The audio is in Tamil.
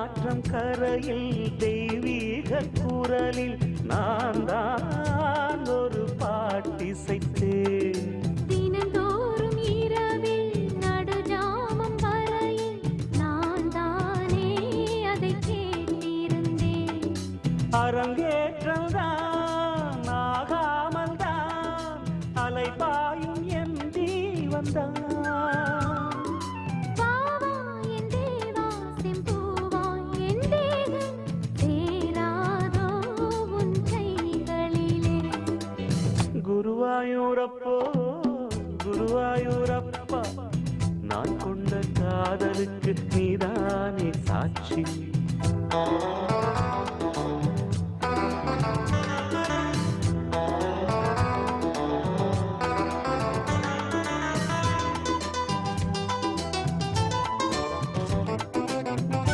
ஆற்றம் கரையில் தெய்வீக குரலில் நான் தான் ஒரு பாட்டிசைத்தேன். தினந்தோறும் இரவில் நடுஜாமம் வரையில் நான் தானே அதை கேட்டிருந்தேன். அரங்கேற்றம் தான் ஆகாமல் தான் அலைபாயும் என் ஜீவன்தான். குருவாயூரப்போ குருவாயூரப்பா, நான் கொண்ட காதலுக்கு நீதானே சாட்சி.